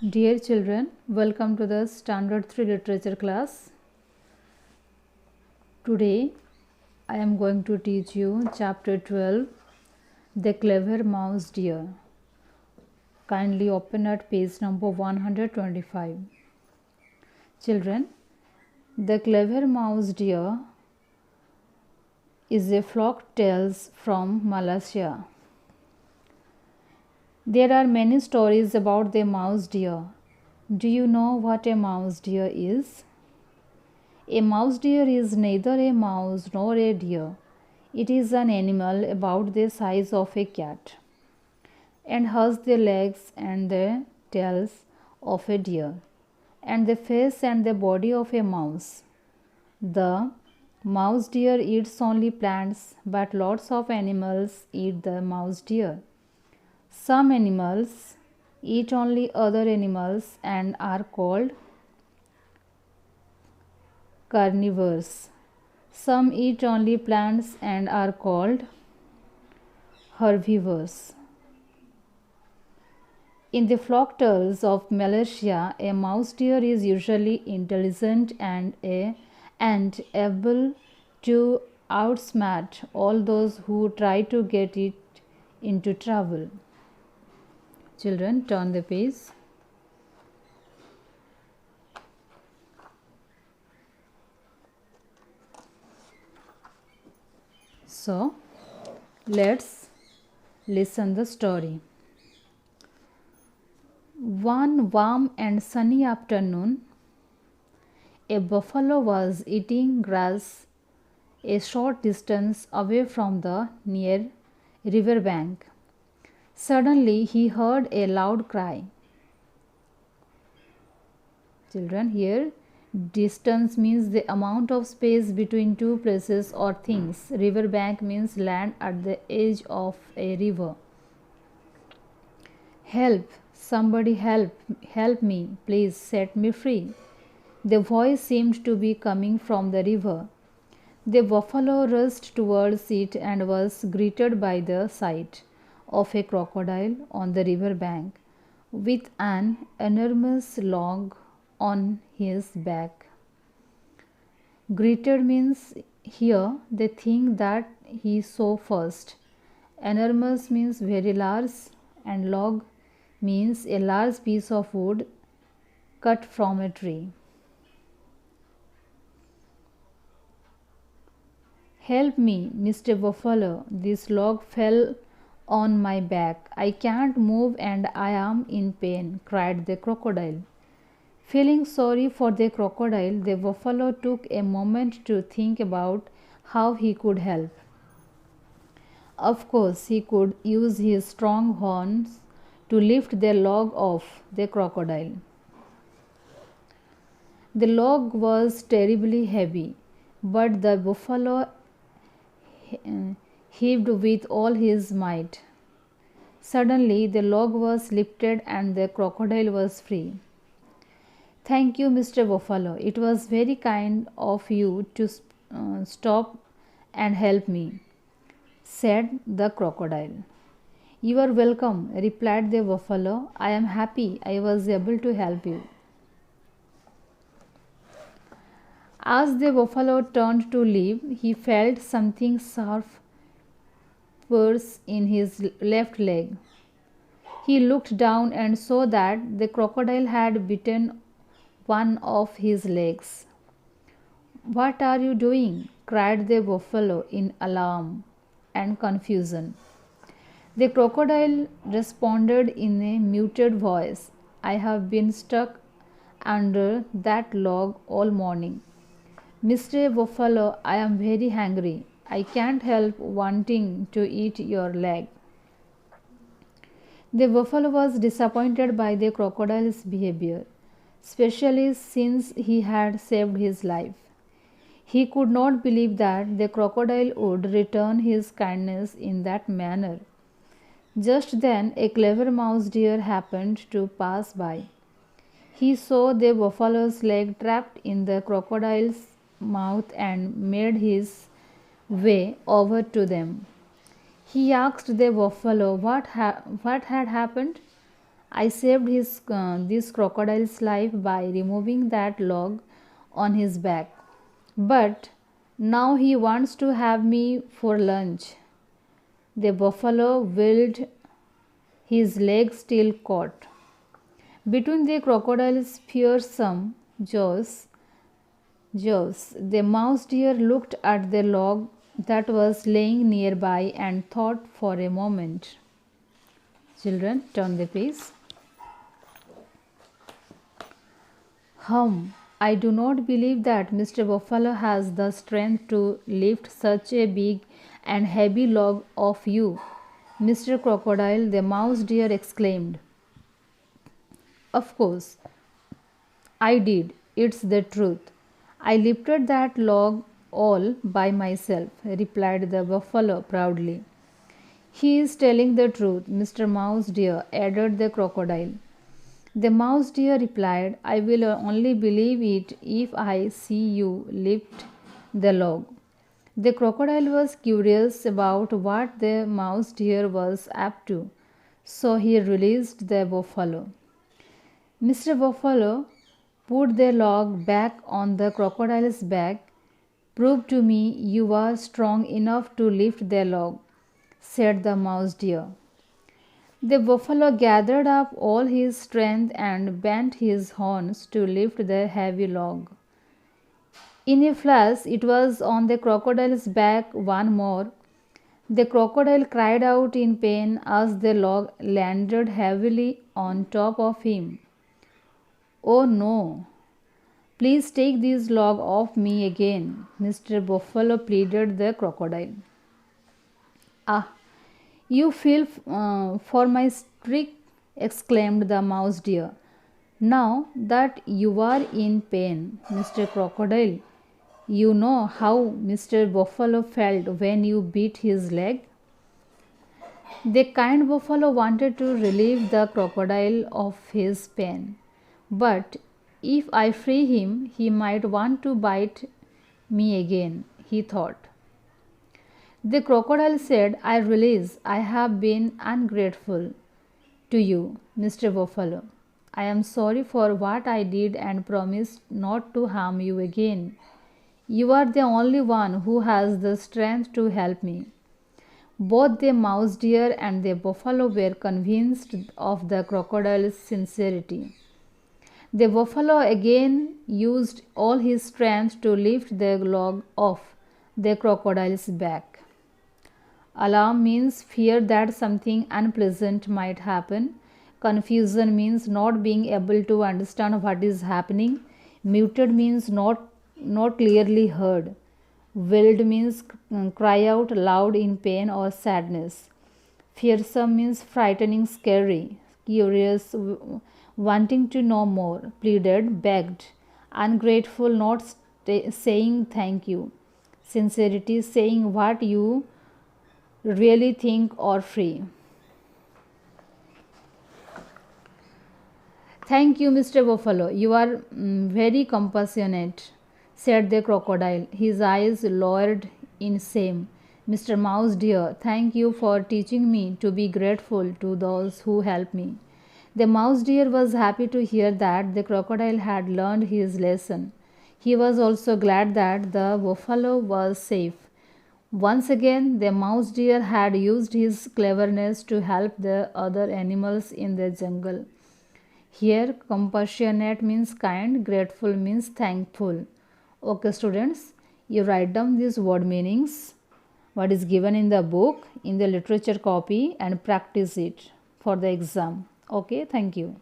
Dear children, welcome to the Standard 3 Literature class. Today I am going to teach you Chapter 12, The Clever Mouse Deer. Kindly open at page number 125. Children, The Clever Mouse Deer is a folk tale from Malaysia. There are many stories about the mouse deer. Do you know what a mouse deer is? A mouse deer is neither a mouse nor a deer. It is an animal about the size of a cat and has the legs and the tails of a deer and the face and the body of a mouse. The mouse deer eats only plants, but lots of animals eat the mouse deer. Some animals eat only other animals and are called carnivores. Some eat only plants and are called herbivores. In the folk tales of Malaysia, a mouse deer is usually intelligent and able to outsmart all those who try to get it into trouble. Children, turn the page. So, let's listen the story. One warm and sunny afternoon, a buffalo was eating grass a short distance away from the near river bank. Suddenly, he heard a loud cry. Children, here distance means the amount of space between two places or things. River bank means land at the edge of a river. Help! Somebody help me, please set me free. The voice seemed to be coming from the river. The buffalo rushed towards it and was greeted by the sight of a crocodile on the river bank with an enormous log on his back. Greeted means here the thing that he saw first. Enormous means very large, and log means a large piece of wood cut from a tree. Help me, Mr. Buffalo, this log fell on my back. I can't move and I am in pain, cried the crocodile. Feeling sorry for the crocodile, the buffalo took a moment to think about how he could help. Of course, he could use his strong horns to lift the log off the crocodile. The log was terribly heavy, but the buffalo heaved with all his might. Suddenly, the log was lifted and the crocodile was free. Thank you, Mr. Buffalo. It was very kind of you to stop and help me, said the crocodile. You are welcome, replied the buffalo. I am happy I was able to help you. As the buffalo turned to leave, he felt something sharp pierce in his left leg. He looked down and saw that the crocodile had bitten one of his legs. What are you doing? Cried the buffalo in alarm and confusion. The crocodile responded in a muted voice. I have been stuck under that log all morning. Mr. Buffalo, I am very hungry. I can't help wanting to eat your leg. The buffalo was disappointed by the crocodile's behavior, especially since he had saved his life. He could not believe that the crocodile would return his kindness in that manner. Just then, a clever mouse deer happened to pass by. He saw the buffalo's leg trapped in the crocodile's mouth and made his way over to them. He asked the buffalo what had happened. I saved this crocodile's life by removing that log on his back. But now he wants to have me for lunch. The buffalo wheeled, his leg still caught. Between the crocodile's fearsome jaws, the mouse deer looked at the log that was laying nearby and thought for a moment. Children, turn the page. I do not believe that Mr. Buffalo has the strength to lift such a big and heavy log of you, Mr. Crocodile, the mouse deer exclaimed. Of course, I did. It's the truth. I lifted that log all by myself, replied the buffalo proudly. He is telling the truth, Mr. Mouse deer, added the crocodile. The mouse deer replied, I will only believe it if I see you lift the log. The crocodile was curious about what the mouse deer was up to, so he released the buffalo. Mr. Buffalo put the log back on the crocodile's back. Prove to me you are strong enough to lift the log, said the mouse deer. The buffalo gathered up all his strength and bent his horns to lift the heavy log. In a flash, it was on the crocodile's back one more. The crocodile cried out in pain as the log landed heavily on top of him. Oh no! Please take this log off me again, Mr. Buffalo pleaded the crocodile. Ah, you feel for my streak, exclaimed the mouse deer. Now that you are in pain, Mr. Crocodile, you know how Mr. Buffalo felt when you beat his leg? The kind buffalo wanted to relieve the crocodile of his pain. But if I free him, he might want to bite me again, he thought. The crocodile said, I realize I have been ungrateful to you, Mr. Buffalo. I am sorry for what I did and promise not to harm you again. You are the only one who has the strength to help me. Both the mouse deer and the buffalo were convinced of the crocodile's sincerity. The buffalo again used all his strength to lift the log off the crocodile's back. Alarm means fear that something unpleasant might happen. Confusion means not being able to understand what is happening. Muted means not clearly heard. Wailed means cry out loud in pain or sadness. Fearsome means frightening, scary. Curious, wanting to know more. Pleaded, begged. Ungrateful, not saying thank you. Sincerity, saying what you really think or free. Thank you, Mr. Buffalo. You are very compassionate, said the crocodile, his eyes lowered in shame. Mr. Mouse dear, thank you for teaching me to be grateful to those who help me. The mouse deer was happy to hear that the crocodile had learned his lesson. He was also glad that the buffalo was safe. Once again, the mouse deer had used his cleverness to help the other animals in the jungle. Here, compassionate means kind, grateful means thankful. Okay, students, you write down these word meanings, what is given in the book, in the literature copy, and practice it for the exam. Okay, thank you.